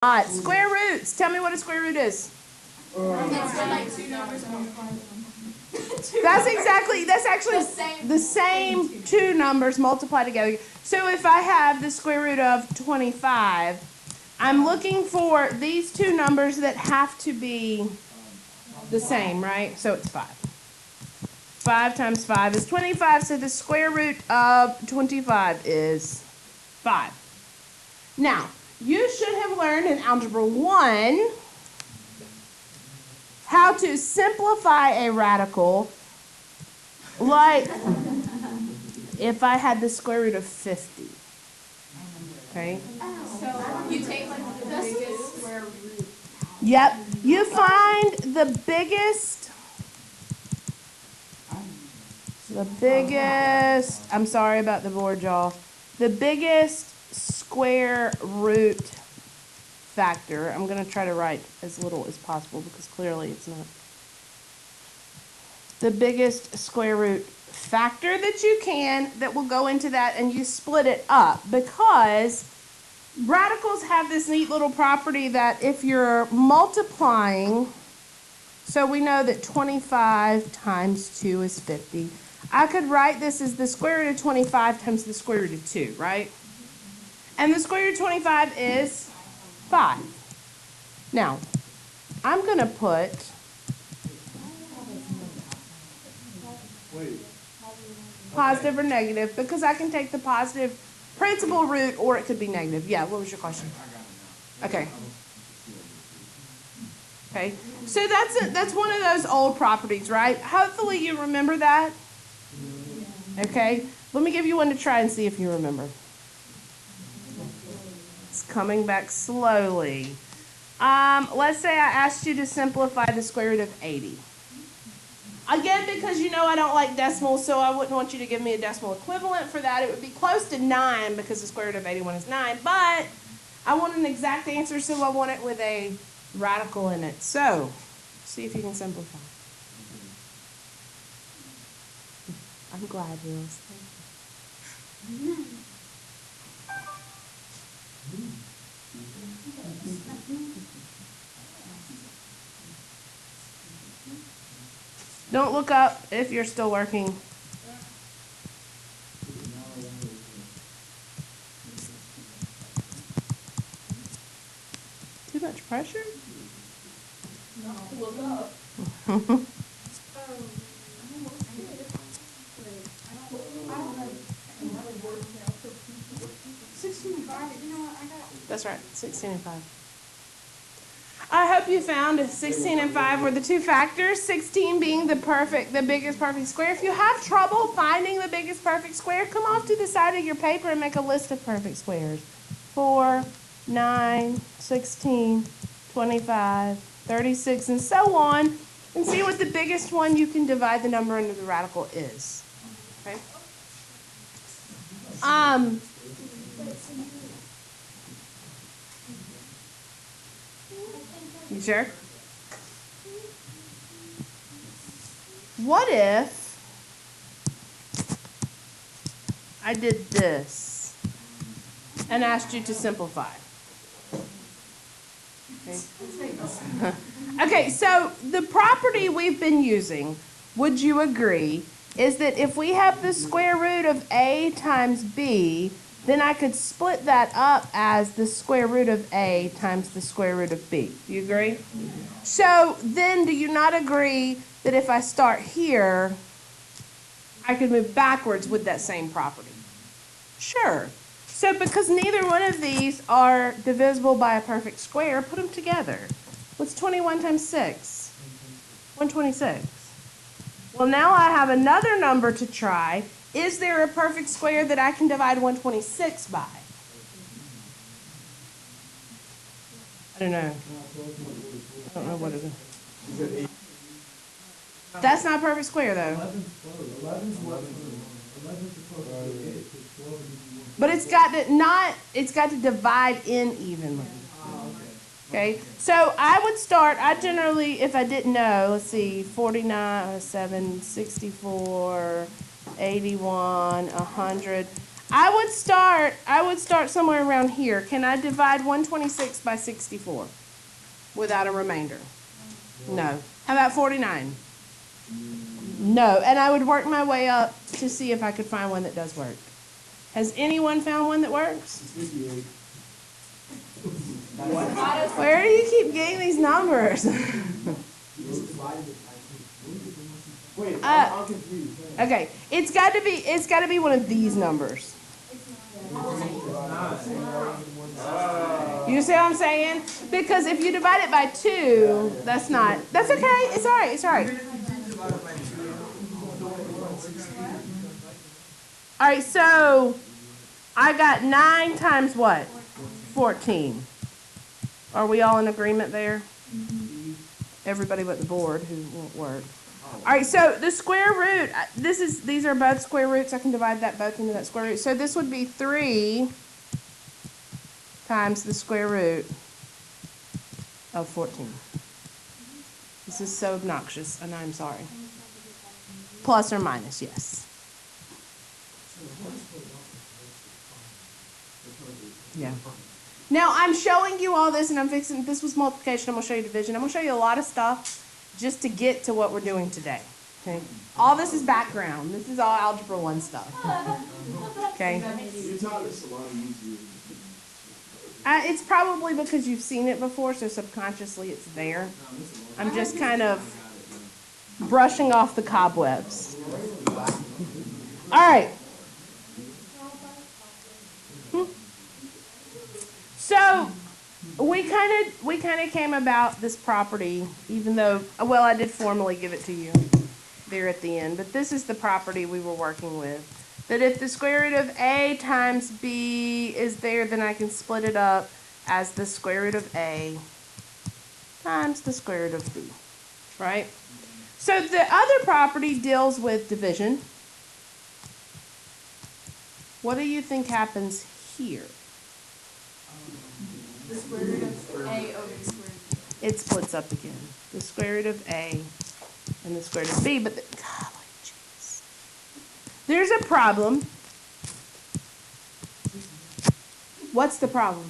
Square roots. Tell me what a square root is. It's when like two numbers multiplied. That's actually the same two numbers multiplied together. So if I have the square root of 25, I'm looking for these two numbers that have to be the same, right? So it's 5. 5 times 5 is 25, so the square root of 25 is 5. Now, you should have learned in Algebra 1 how to simplify a radical, like if I had the square root of 50. Okay? So you take like the biggest square root. Yep. You find the biggest, I'm sorry about the board, y'all. The biggest square root factor. I'm going to try to write as little as possible because clearly it's not. The biggest square root factor that you can that will go into that, and you split it up because radicals have this neat little property that if you're multiplying, so we know that 25 times 2 is 50. I could write this as the square root of 25 times the square root of 2, right? And the square root of 25 is 5. Now, I'm going to put positive or negative because I can take the positive principal root or it could be negative. Yeah, what was your question? Okay. Okay. So that's one of those old properties, right? Hopefully you remember that. Okay. Let me give you one to try and see if you remember. It's coming back slowly. Let's say I asked you to simplify the square root of 80. Again, because you know I don't like decimals, so I wouldn't want you to give me a decimal equivalent for that. It would be close to 9 because the square root of 81 is 9. But I want an exact answer, so I want it with a radical in it. So, see if you can simplify. I'm glad you're listening. Don't look up if you're still working. Too much pressure? No, look up. That's right, 16 and 5. I hope you found 16 and 5 were the two factors, 16 being the biggest perfect square. If you have trouble finding the biggest perfect square, come off to the side of your paper and make a list of perfect squares. 4, 9, 16, 25, 36, and so on, and see what the biggest one you can divide the number into the radical is. Okay? You sure? What if I did this and asked you to simplify? Okay. Okay, so the property we've been using, would you agree, is that if we have the square root of a times b, then I could split that up as the square root of a times the square root of b. Do you agree? So then do you not agree that if I start here, I could move backwards with that same property? Sure. So because neither one of these are divisible by a perfect square, put them together. What's 21 times 6? 126. Well, now I have another number to try. Is there a perfect square that I can divide 126 by? I don't know. I don't know what it is. That's not a perfect square, though. But it's got to divide in evenly. Okay, so I generally, if I didn't know, let's see, 49, 7, 64, 81, 100. I would start somewhere around here. Can I divide 126 by 64 without a remainder? No. How about 49? No. And I would work my way up to see if I could find one that does work. Has anyone found one that works? Where do you keep getting these numbers? Wait, I'm confused. Okay, it's got to be one of these numbers. You see what I'm saying? Because if you divide it by 2, that's okay. It's all right. It's all right. All right, so I got 9 times what? 14. Are we all in agreement there? Everybody but the board who won't work. All right, so the square root, these are both square roots. I can divide that both into that square root. So this would be 3 times the square root of 14. This is so obnoxious, and I'm sorry. Plus or minus, yes. Yeah. Now, I'm showing you all this, and this was multiplication. I'm going to show you division. I'm going to show you a lot of stuff just to get to what we're doing today. Okay? All this is background. This is all Algebra 1 stuff. Okay? You taught us a lot easier. It's probably because you've seen it before, so subconsciously it's there. I'm just kind of brushing off the cobwebs. All right. So we kind of came about this property, even though, well, I did formally give it to you there at the end, but this is the property we were working with. That if the square root of a times b is there, then I can split it up as the square root of a times the square root of b, right? So the other property deals with division. What do you think happens here? The square root of a over the square root of b. It splits up again. The square root of a and the square root of b, but golly, jeez. There's a problem. What's the problem?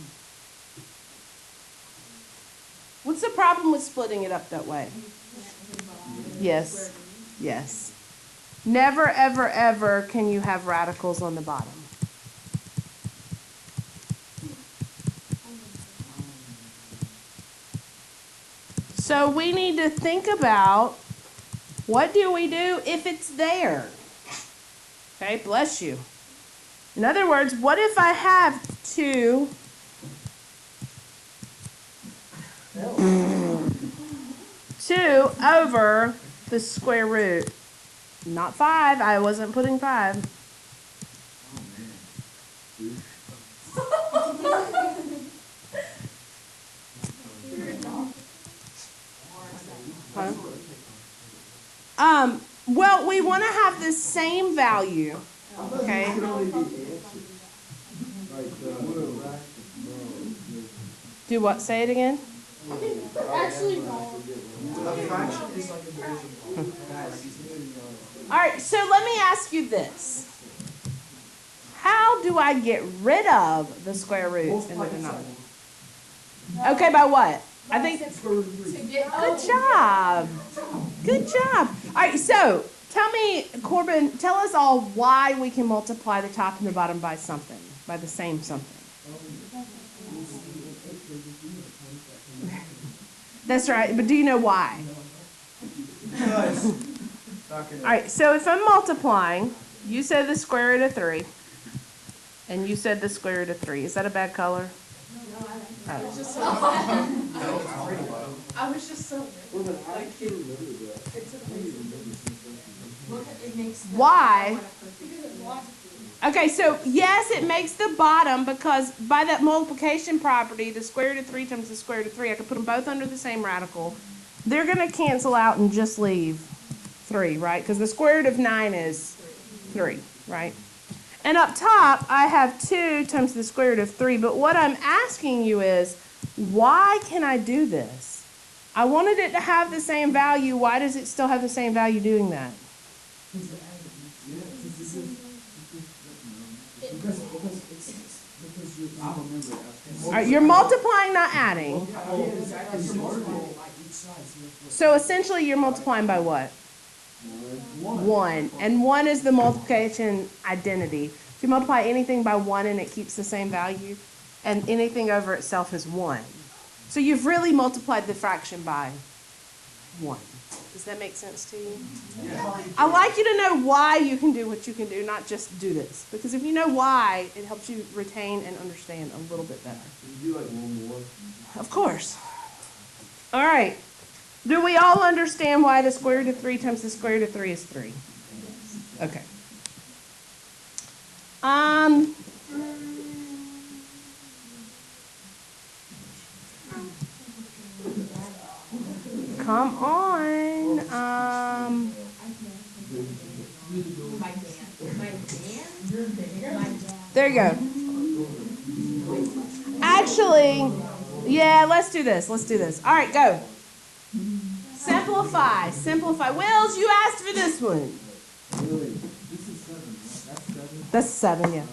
What's the problem with splitting it up that way? Yes. Yes. Never, ever, ever can you have radicals on the bottom. So we need to think about, what do we do if it's there? Okay, bless you. In other words, what if I have 2 over the square root? Not 5. I wasn't putting 5. Huh? Well, we want to have the same value. Okay. Do what? Say it again. Actually, wrong. All right, so let me ask you this. How do I get rid of the square root in the denominator? Okay, by what? I think. Good job. Good job. All right, so tell me, Corbin, tell us all why we can multiply the top and the bottom by something, by the same something. That's right, but do you know why? All right, so if I'm multiplying, you said the square root of 3, and you said the square root of 3. Is that a bad color? I was just so Why? Okay, so yes, it makes the bottom because by that multiplication property, the square root of 3 times the square root of 3, I could put them both under the same radical. They're going to cancel out and just leave 3, right? Because the square root of 9 is 3, right? And up top, I have 2 times the square root of 3. But what I'm asking you is, why can I do this? I wanted it to have the same value. Why does it still have the same value doing that? Because All right, you're multiplying, not adding. So essentially you're multiplying by what? 1. And 1 is the multiplication identity. If you multiply anything by 1 and it keeps the same value, and anything over itself is 1. So you've really multiplied the fraction by 1. Does that make sense to you? I like you to know why you can do what you can do, not just do this. Because if you know why, it helps you retain and understand a little bit better. Can you do like one more? Of course. All right. Do we all understand why the square root of 3 times the square root of 3 is 3? Okay. Come on. There you go. Actually, yeah, let's do this. Let's do this. All right, go. Simplify. Simplify. Wills, you asked for this one. This is 7, right? That's That's 7? 7, yeah.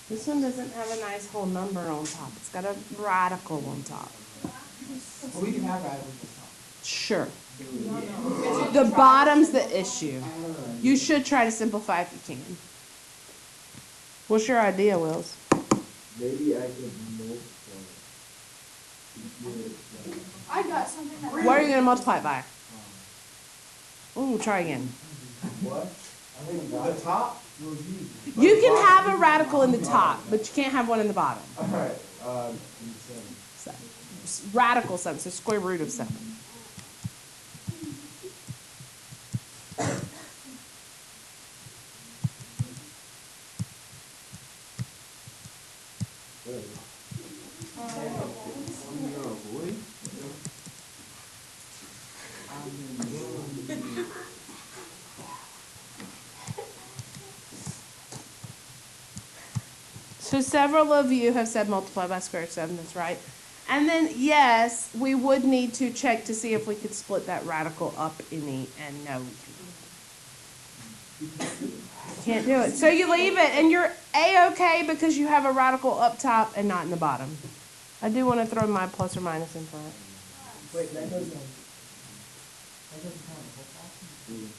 This one doesn't have a nice whole number on top. It's got a radical on top. Well, we can have radicals on top. Sure. The bottom's the issue. You should try to simplify if you can. What's your idea, Wills? Maybe I could multiply. I got something that. What are you going to multiply it by? Ooh, try again. What? I think the top? You can have a radical in the top, but you can't have one in the bottom. Alright, 7. Radical 7, so square root of 7. So several of you have said multiply by square root of 7, that's right. And then, yes, we would need to check to see if we could split that radical up any, and no, we can't do it. So you leave it, and you're A-okay because you have a radical up top and not in the bottom. I do want to throw my plus or minus in front. Wait, that doesn't count the whole fraction.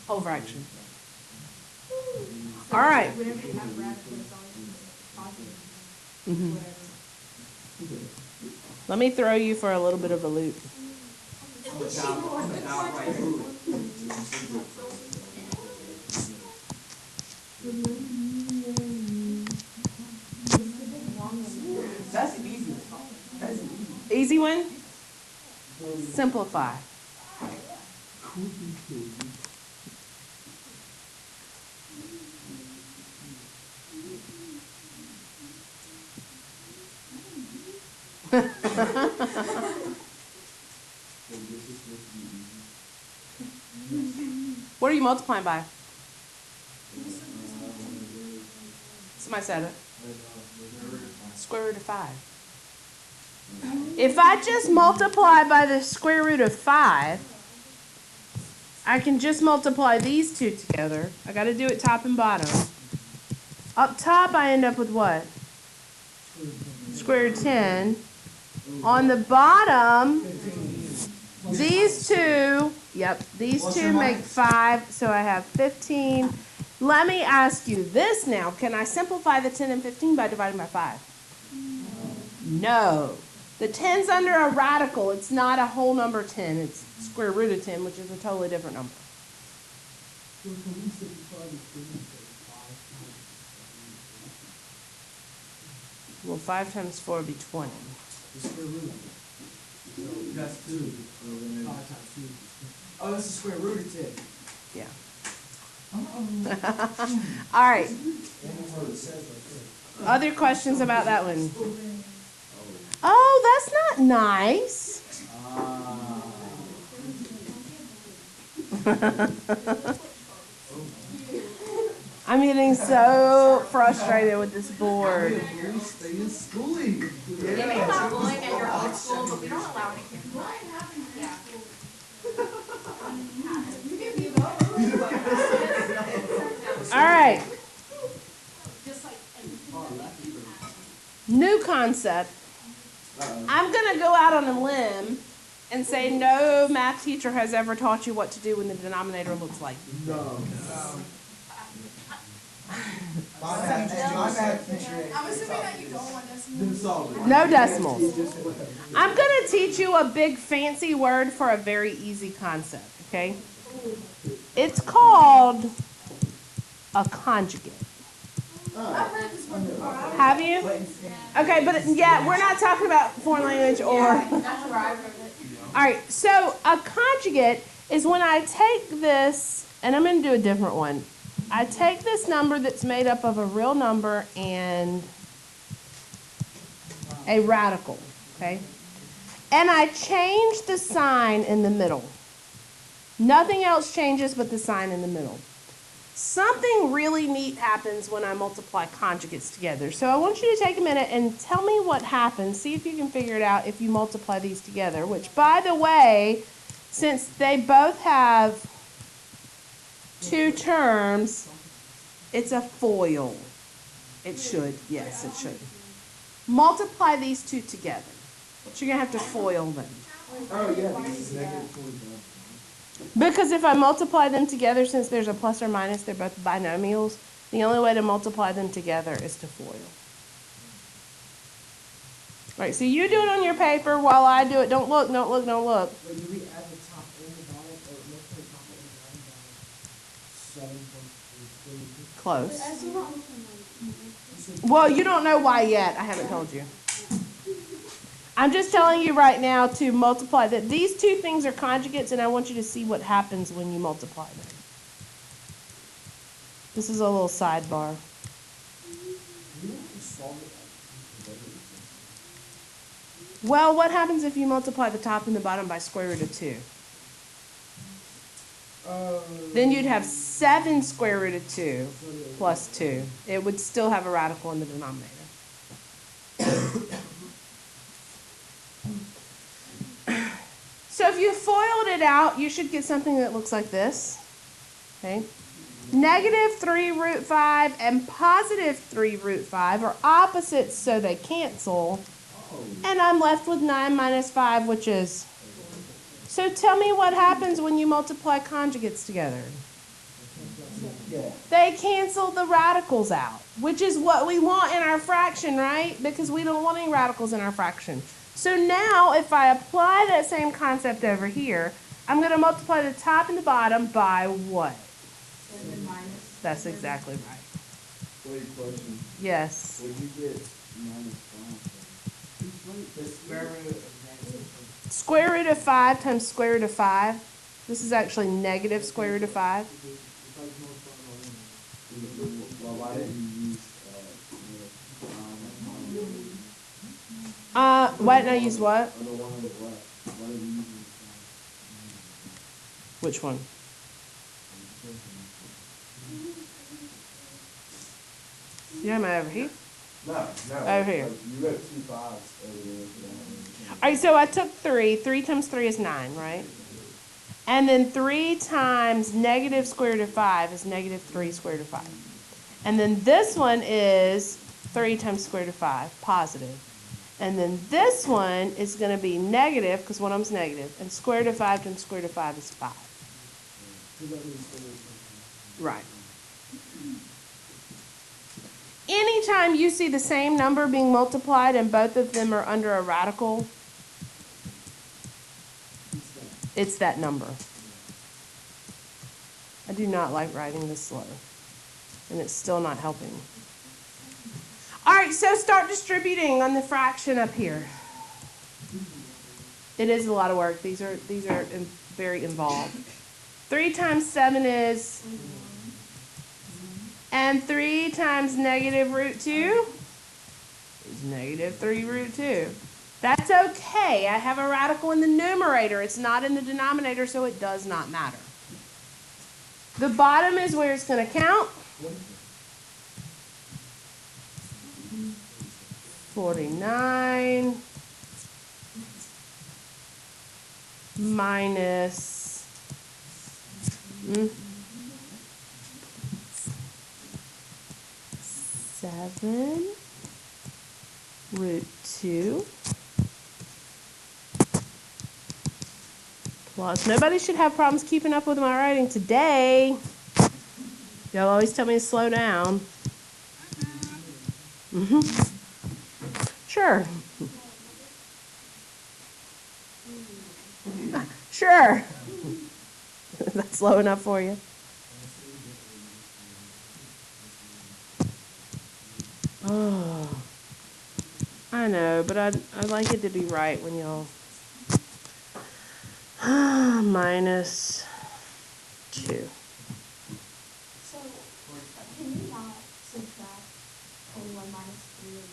Whole fraction. All right. Whenever you have a radical, it's always positive. Mhm. Whatever. Let me throw you for a little bit of a loop. That's an easy one. That's an easy Easy one? Simplify. What are you multiplying by? Somebody said it. Square root of 5. If I just multiply by the square root of 5, I can just multiply these two together. I got to do it top and bottom. Up top, I end up with what? Square root of 10. On the bottom, these two, these two make 5, so I have 15. Let me ask you this now. Can I simplify the 10 and 15 by dividing by 5? No. The 10's under a radical. It's not a whole number 10. It's square root of 10, which is a totally different number. Well, 5 times 4 would be 20. The square root. So that's 2. 5 times 2. Oh, that's the square root of 10. Yeah. All right. Other questions about that one? Oh, that's not nice. I'm getting so frustrated with this board. Stay in schooling. You may have bullying at your old school, but we don't allow any kids. Yeah. All right. New concept. I'm going to go out on a limb and say no math teacher has ever taught you what to do when the denominator looks like. No. My math teacher. I'm assuming that you don't want us to. Didn't solve it. No decimals. I'm going to teach you a big fancy word for a very easy concept, okay? It's called a conjugate. I've heard this one before. Have you? Okay, but yeah, we're not talking about foreign language or... That's where I've heard it. All right, so a conjugate is when I take this, and I'm going to do a different one. I take this number that's made up of a real number and a radical, okay? And I change the sign in the middle. Nothing else changes but the sign in the middle. Something really neat happens when I multiply conjugates together. So I want you to take a minute and tell me what happens. See if you can figure it out if you multiply these together, which, by the way, since they both have two terms, it's a FOIL. It should. Yes, it should. Multiply these two together. But you're going to have to FOIL them. Oh, yeah, this is negative 45. Because if I multiply them together, since there's a plus or minus, they're both binomials, the only way to multiply them together is to FOIL. Right, so you do it on your paper while I do it. Don't look, don't look, don't look. Wait, do we add the top and the bottom, or multiply the top and the bottom by 7.3? Close. Well, you don't know why yet. I haven't told you. I'm just telling you right now to multiply that. These two things are conjugates, and I want you to see what happens when you multiply them. This is a little sidebar. Well, what happens if you multiply the top and the bottom by square root of 2? Then you'd have 7 square root of 2 plus 2. It would still have a radical in the denominator. So if you FOILed it out, you should get something that looks like this. Okay? Negative 3 root 5 and positive 3 root 5 are opposites, so they cancel. And I'm left with 9 minus 5, which is... So tell me what happens when you multiply conjugates together. They cancel the radicals out, which is what we want in our fraction, right? Because we don't want any radicals in our fraction. So now, if I apply that same concept over here, I'm going to multiply the top and the bottom by what? 7 minus. That's exactly right. Wait, question. Yes. Would you get minus 5? The square root of negative. Square root of 5 times square root of 5. This is actually negative square root of 5. Well, why didn't you use Why didn't I use what? the one on the left? Why didn't you use Which one? You have my over here? No. Over here. You got 2 5s over there. All right, so I took 3. 3 times 3 is 9, right? And then 3 times negative square root of 5 is negative 3 square root of 5. And then this one is 3 times square root of 5, positive. And then this one is going to be negative, because one of them's negative, and square root of 5 times square root of 5 is 5. Right. Anytime you see the same number being multiplied and both of them are under a radical, it's that number. I do not like writing this slow, and it's still not helping. All right, so start distributing on the fraction up here. It is a lot of work. These are very involved. 3 times 7 is, and 3 times negative root 2 is negative 3 root 2. That's okay. I have a radical in the numerator. It's not in the denominator, so it does not matter. The bottom is where it's going to count. 49 minus 7 root 2 plus, nobody should have problems keeping up with my writing today. Y'all always tell me to slow down. Sure. Sure. That's slow enough for you? Oh, I know, but I'd like it to be right when y'all. Minus 2. So, can you not subtract 21 minus 3 of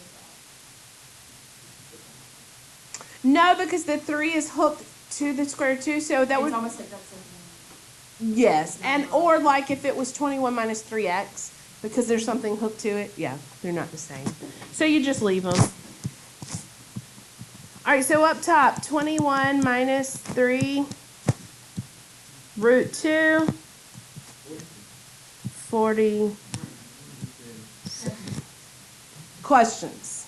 that? No, because the 3 is hooked to the square root 2, so that It's would. almost like that's Yes, and or like if it was 21 minus 3x, because there's something hooked to it. Yeah, they're not the same. So you just leave them. All right, so up top, 21 minus 3 root 2, 40. Questions?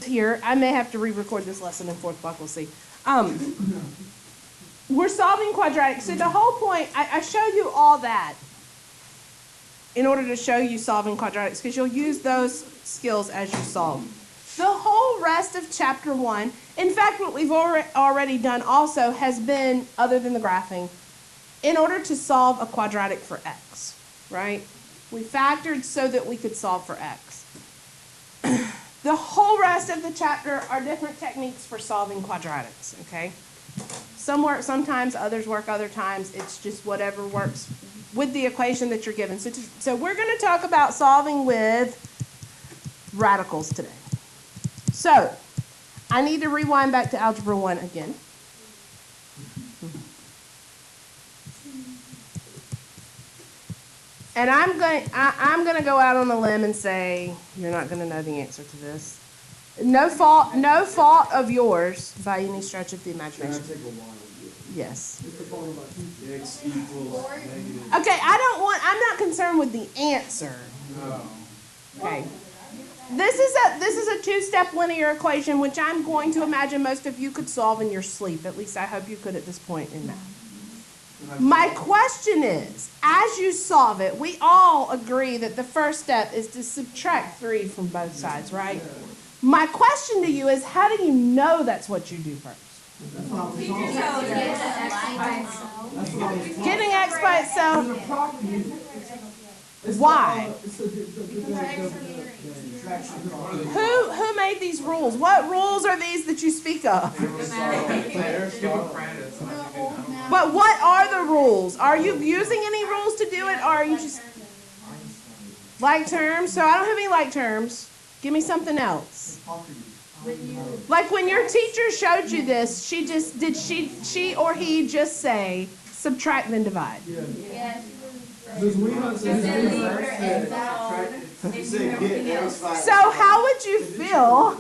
Here, I may have to re-record this lesson in 4th block, we'll see. We're solving quadratics. So the whole point, I show you all that in order to show you solving quadratics, because you'll use those skills as you solve. The whole rest of chapter 1, in fact, what we've already done also has been, other than the graphing, in order to solve a quadratic for x, right? We factored so that we could solve for x. The whole rest of the chapter are different techniques for solving quadratics, okay? Some work sometimes, others work other times. It's just whatever works with the equation that you're given. So we're going to talk about solving with radicals today. So I need to rewind back to Algebra 1 again. And I'm going to go out on a limb and say you're not going to know the answer to this. No fault of yours by any stretch of the imagination. Yes. X equals negative. Okay, I'm not concerned with the answer. Okay. This is a two-step linear equation, which I'm going to imagine most of you could solve in your sleep. At least I hope you could at this point in math. My question is, as you solve it, we all agree that the first step is to subtract 3 from both sides, right? My question to you is, how do you know that's what you do first? Getting x by itself. Why? Who made these rules? What rules are these that you speak of? But what are the rules? Are you using any rules to do it, or are you just like terms? So I don't have any like terms. Give me something else. Like when your teacher showed you this, she or he just say subtract then divide? Yes. So how would you feel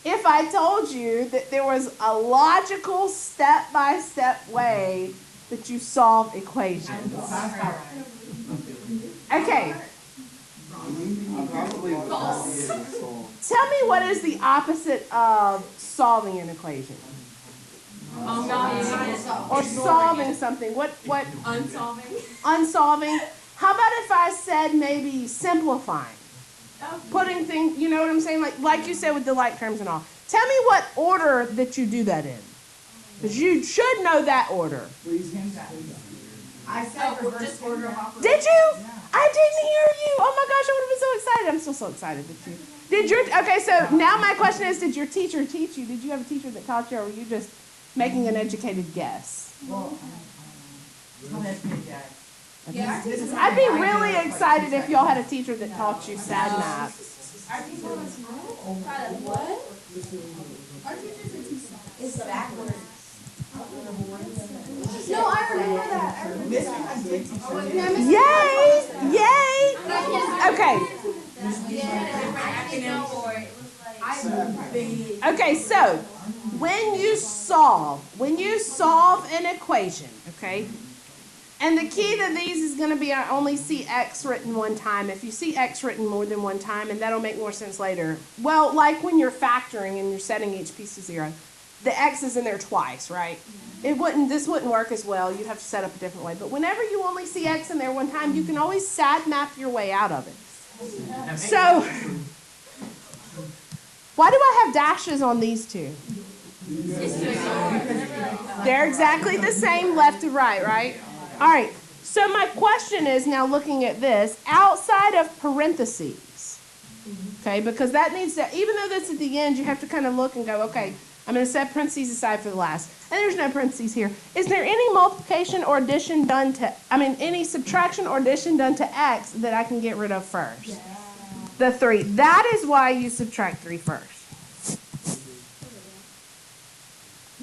if I told you that there was a logical step-by-step way that you solve equations? Okay. Tell me what is the opposite of solving an equation? Or solving something. What? Unsolving. Unsolving. How about if I said maybe simplifying? Putting things, you know what I'm saying? Like you said with the like terms and all. Tell me what order that you do that in. Because you should know that order. I said reverse order of operations. Did you? I didn't hear you. Oh my gosh, I would have been so excited. I'm still so excited that you. Okay, so now my question is, did your teacher teach you? Did you have a teacher that taught you, or were you just making an educated guess? I'd be really excited if y'all had a teacher that taught you sad math. What? It's backwards. No, I remember that. Yay! Yay! Okay. snowboard. It was like. Okay, so when you solve an equation, okay, and the key to these is going to be I only see x written one time. If you see x written more than one time, and that'll make more sense later. Well, like when you're factoring and you're setting each piece to 0, the x is in there twice, right? This wouldn't work as well. You'd have to set up a different way. But whenever you only see x in there one time, you can always sad map your way out of it. So, why do I have dashes on these two? They're exactly the same left to right, right? All right. So my question is now looking at this, outside of parentheses, okay, because that needs to, even though that's at the end, you have to kind of look and go, okay, I'm going to set parentheses aside for the last. And there's no parentheses here. Is there any multiplication or addition done to, any subtraction or addition done to x that I can get rid of first? Yes. The 3. That is why you subtract 3 first.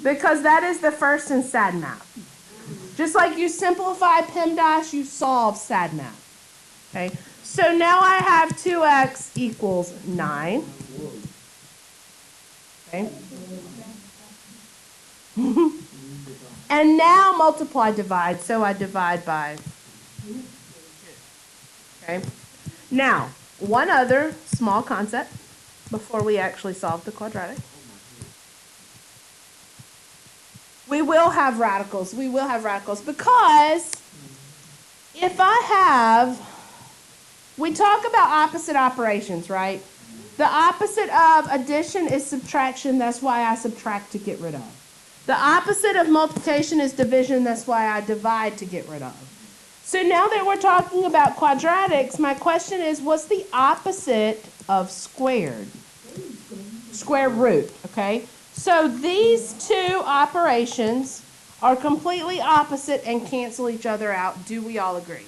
Because that is the first in sad map. Just like you simplify PEMDAS, you solve sad map. Okay? So now I have 2x equals 9. Okay? And now multiply, divide. So I divide by 2. Okay? Now, one other small concept before we actually solve the quadratic. We will have radicals. We will have radicals because if I have, we talk about opposite operations, right? The opposite of addition is subtraction. That's why I subtract to get rid of. The opposite of multiplication is division. That's why I divide to get rid of. So now that we're talking about quadratics, my question is, what's the opposite of squared? Square root, okay? So these two operations are completely opposite and cancel each other out. Do we all agree?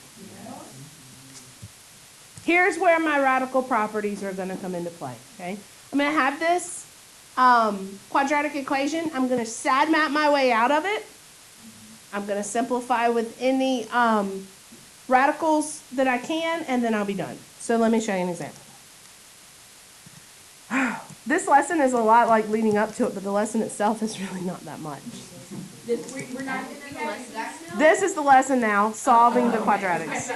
Here's where my radical properties are going to come into play, okay? I'm going to have this quadratic equation. I'm going to sad map my way out of it. I'm going to simplify with any radicals that I can, and then I'll be done. So let me show you an example. This lesson is a lot like leading up to it, but the lesson itself is really not that much. We're not in the lesson still? This is the lesson now, solving the quadratics.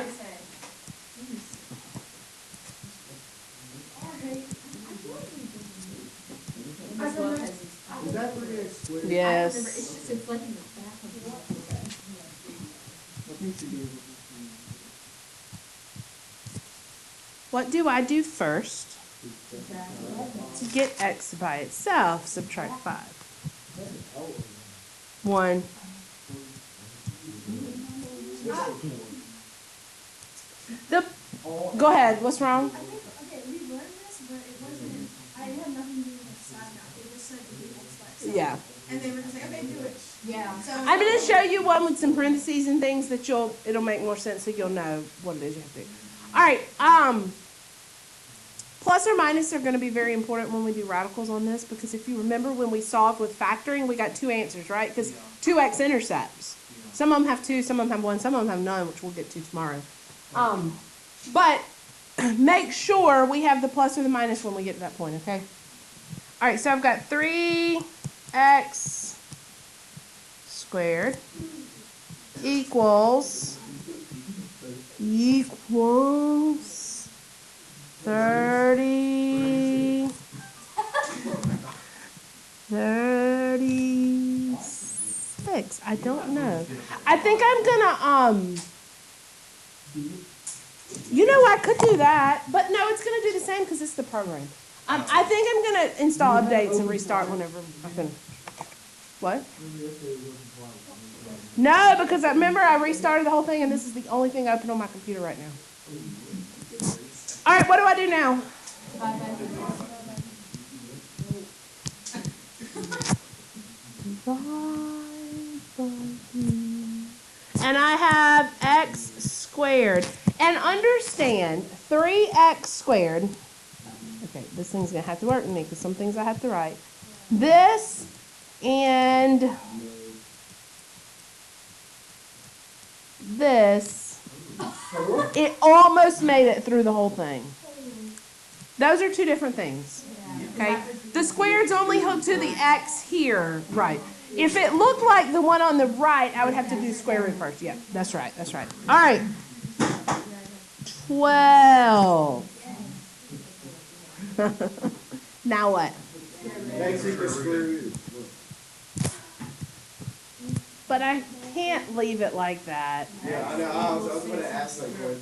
Is that 3x squared? Yes. It's just inflating the back of the wall. I think she gave it What do I do first? To get x by itself, subtract 5. 1. Go ahead. What's wrong? Okay, we learned this, but it wasn't, I had nothing to do with the side map. They just said to do x by itself. Yeah. And they were just like, okay, do it. Yeah. So I'm going to show you one with some parentheses and things that it'll make more sense so you'll know what it is you have to do. All right. Plus or minus are going to be very important when we do radicals on this because if you remember when we solved with factoring, we got 2 answers, right? Because 2x intercepts. Some of them have 2, some of them have 1, some of them have none, which we'll get to tomorrow. But make sure we have the plus or the minus when we get to that point, okay? All right, so I've got 3x squared equals 36. I don't know. I think I'm gonna you know, I could do that, but no, it's gonna do the same because it's the program. I think I'm gonna install updates and restart whenever I finish. What? No, because I remember I restarted the whole thing, and this is the only thing open on my computer right now. All right, what do I do now? And I have x squared. And understand, 3x squared, okay, this thing's going to have to work with me because some things I have to write. This and this, it almost made it through the whole thing. Those are two different things. Okay? The squared's only hooked to the x here. Right. If it looked like the one on the right, I would have to do square root first. Yeah, that's right. That's right. All right. 12. Now what? Next equal square root. But I can't leave it like that. Yeah, I know. I was gonna ask like what.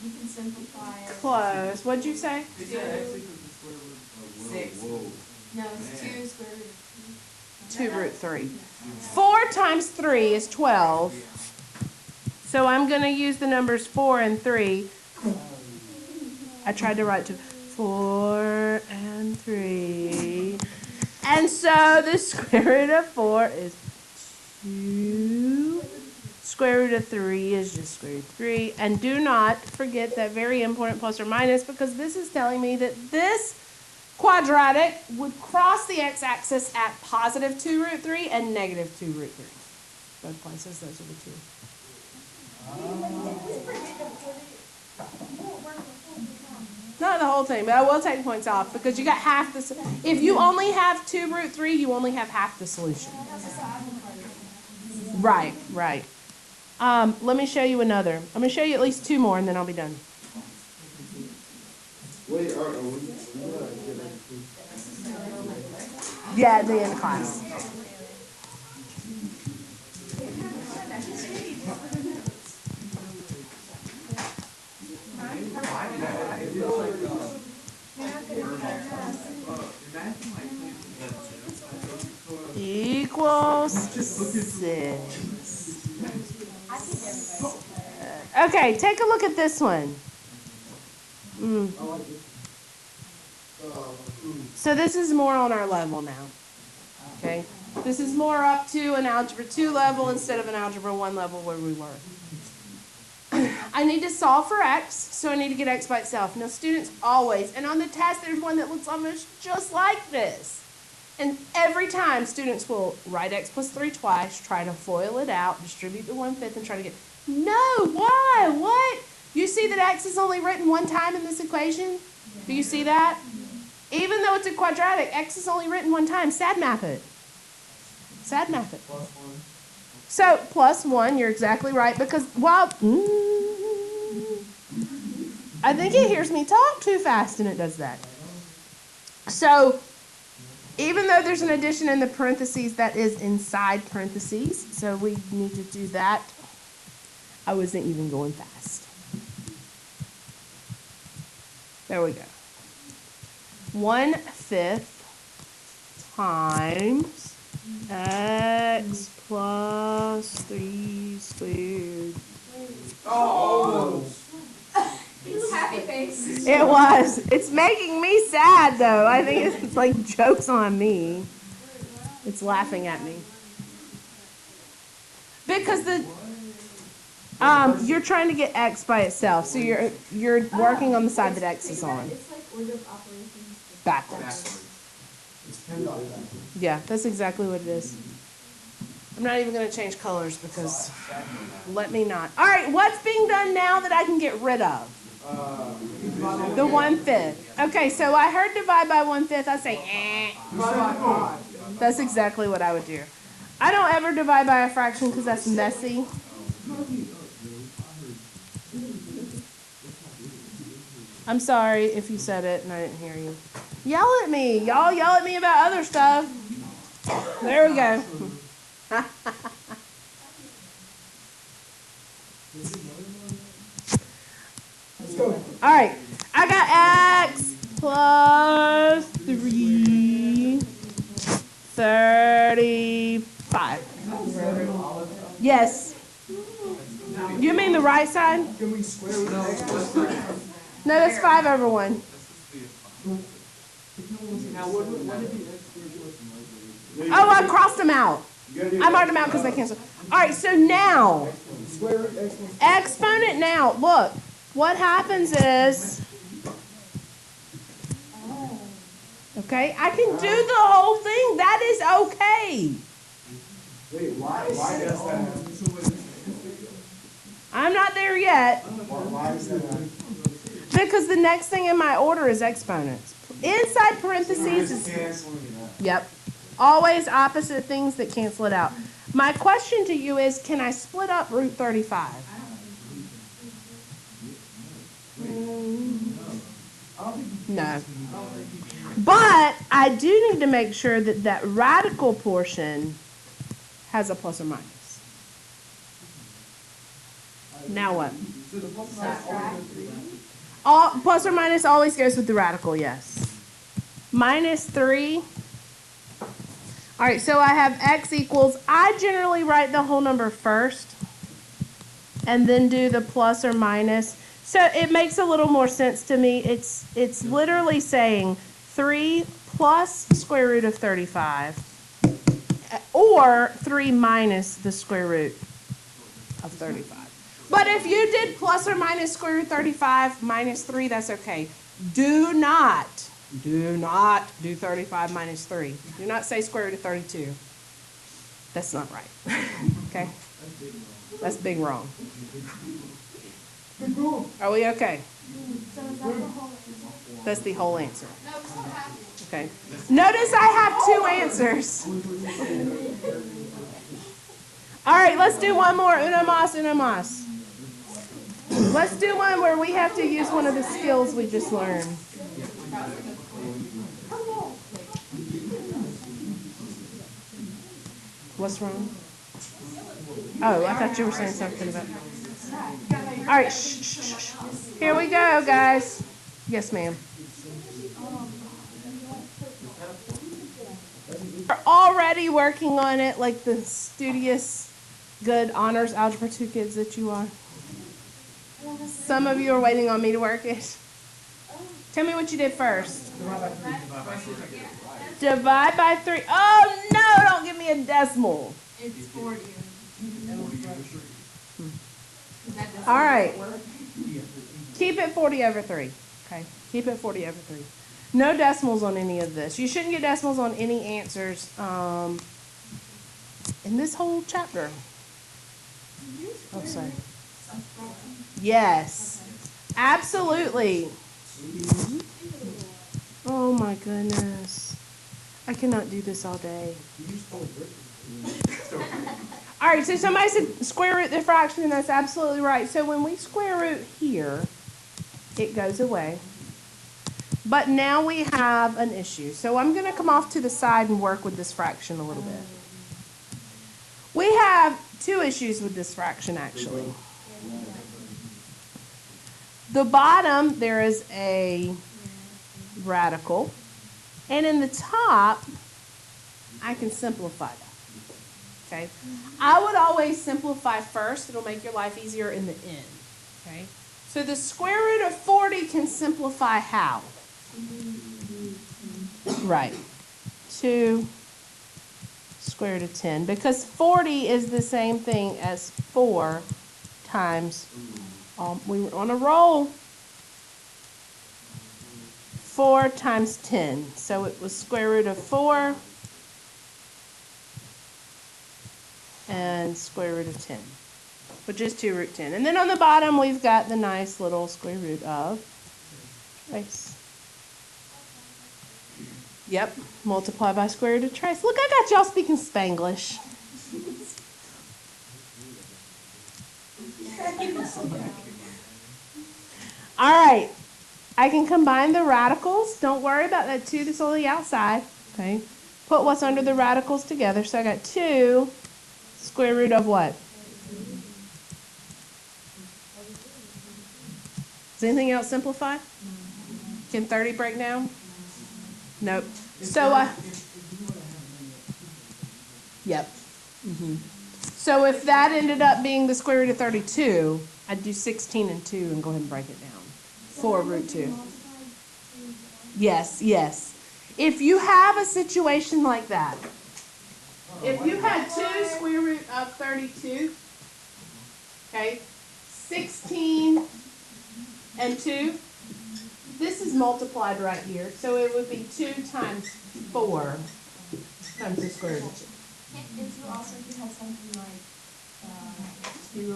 You can simplify it. Close. What'd you say? He said x equals the square root of 6. No, it's 2 square root. 2 root 3. 4 times 3 is 12. So I'm going to use the numbers 4 and 3. I tried to write 4 and 3. And so the square root of 4 is 2. Square root of 3 is just square root of 3. And do not forget that very important plus or minus, because this is telling me that this quadratic would cross the x-axis at positive 2 root 3 and negative 2 root 3. Both places, those are the two. Not the whole thing, but I will take points off because you got half the. If you only have 2 root 3, you only have half the solution. Right, right. Let me show you another. I'm going to show you at least 2 more and then I'll be done. Wait, Yeah, at the end of class. Equals 6. Okay, take a look at this one. So this is more on our level now. Okay? This is more up to an Algebra 2 level instead of an Algebra 1 level where we were. I need to solve for x, so I need to get x by itself. Now students always, and on the test there's one that looks almost just like this. And every time students will write x plus 3 twice, try to FOIL it out, distribute the 1/5 and try to get, no, why, what? You see that x is only written one time in this equation? Do you see that? Even though it's a quadratic, x is only written one time. SAD math it. SAD math it. So, plus 1, you're exactly right, because while, I think it hears me talk too fast and it does that. So, even though there's an addition in the parentheses, that is inside parentheses, so we need to do that. I wasn't even going fast. There we go. 1/5 times x plus 3 squared. Oh! Happy face. It was. It's making me sad, though. I think it's like jokes on me. It's laughing at me. Because you're trying to get x by itself, so you're working on the side that x is on. It's like order of operations. Backwards. It's 10 dollars. Yeah, that's exactly what it is. I'm not even going to change colors because let me not. All right, what's being done now that I can get rid of? The 1/5. Okay, so I heard divide by 1/5. I say, That's exactly what I would do. I don't ever divide by a fraction because that's messy. I'm sorry if you said it and I didn't hear you. Yell at me. Y'all yell at me about other stuff. There we go. All right. I got x plus 3, 35. Yes. You mean the right side? Can we square root of x plus 3? No, that's 5 over 1. Now, what did the x squared plus? Oh, I crossed them out. I marked them out because they canceled. All right, so now, Square root x plus exponent now. Look, what happens is, okay, I can do the whole thing. That is okay. Wait, why does that? I'm not there yet. Why is that? Because the next thing in my order is exponents. Inside parentheses is, Canceling it out. yep, always opposite things that cancel it out. My question to you is, can I split up root 35? No. But I do need to make sure that that radical portion has a plus or minus. Now what? So the plus sign always goes to the radical. All plus or minus always goes with the radical, yes. Minus 3. All right, so I have x equals, I generally write the whole number first and then do the plus or minus. So it makes a little more sense to me. It's literally saying 3 plus square root of 35 or 3 minus the square root of 35. But if you did plus or minus square root 35 minus 3, that's okay. Do not do 35 minus 3. Do not say square root of 32. That's not right. Okay? That's big wrong. Are we okay? So is that the whole answer? That's the whole answer. No, we still have it. Okay. Notice I have 2 answers. All right, let's do one more. Uno mas, uno mas. Let's do one where we have to use one of the skills we just learned. What's wrong? Oh, I thought you were saying something about. All right, shh, shh, shh, shh. Here we go, guys. Yes, ma'am. We're already working on it like the studious, good honors algebra 2 kids that you are. Some of you are waiting on me to work it. Tell me what you did first. Divide by 3. Oh, no, don't give me a decimal. It's 40. All right. Keep it 40 over 3. Okay. Keep it 40 over 3. No decimals on any of this. You shouldn't get decimals on any answers in this whole chapter. Oh, sorry. Yes. Absolutely. Oh, my goodness. I cannot do this all day. All right, so somebody said square root the fraction, and that's absolutely right. So when we square root here, it goes away. But now we have an issue. So I'm going to come off to the side and work with this fraction a little bit. We have 2 issues with this fraction, actually. The bottom, there is a radical. And in the top, I can simplify that. Okay? I would always simplify first. It'll make your life easier in the end. Okay? So the square root of 40 can simplify how? Right. 2 square root of 10. Because 40 is the same thing as 4 times, we were on a roll. 4 times 10. So it was square root of 4 and square root of 10, which is 2 root 10. And then on the bottom, we've got the nice little square root of trace. Yep, multiply by square root of trace. Look, I got y'all speaking Spanglish. All right. I can combine the radicals. Don't worry about that 2 that's on the outside. Okay. Put what's under the radicals together. So I got 2 square root of what? Does anything else simplify? Can 30 break down? Nope. So yep. So if that ended up being the square root of 32, I'd do 16 and 2 and go ahead and break it down. 4 root 2. Yes, yes. If you have a situation like that, if you had 2 square root of 32, okay, 16 and 2, this is multiplied right here, so it would be 2 times 4 times the square root of 2. If you also had something like 2/4, could you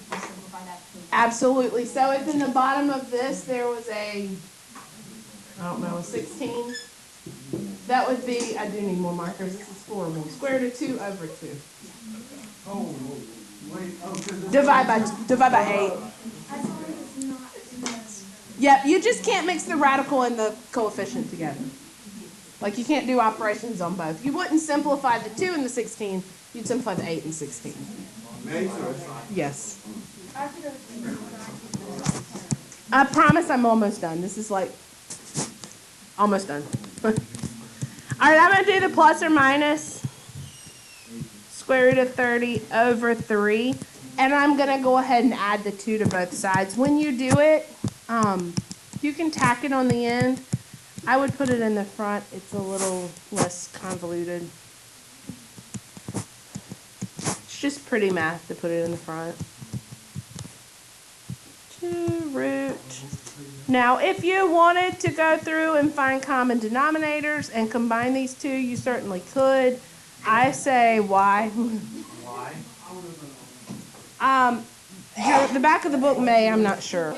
simplify that to? Absolutely. So if in the bottom of this there was a, I don't know, a 16, that would be, I do need more markers, this is horrible. Square root of 2 over 2. Oh, wait, oh, because. Divide by 8. As long as it's not in this. Yep, you just can't mix the radical and the coefficient together. Like you can't do operations on both. You wouldn't simplify the 2 and the 16, you'd simplify the 8 and 16. Yes. I promise I'm almost done. This is like almost done. All right, I'm going to do the plus or minus square root of 30 over 3. And I'm going to go ahead and add the 2 to both sides. When you do it, you can tack it on the end. I would put it in the front. It's a little less convoluted. It's just pretty math to put it in the front. 2 root. Now, if you wanted to go through and find common denominators and combine these two, you certainly could. I say why. Why? The back of the book may, I'm not sure.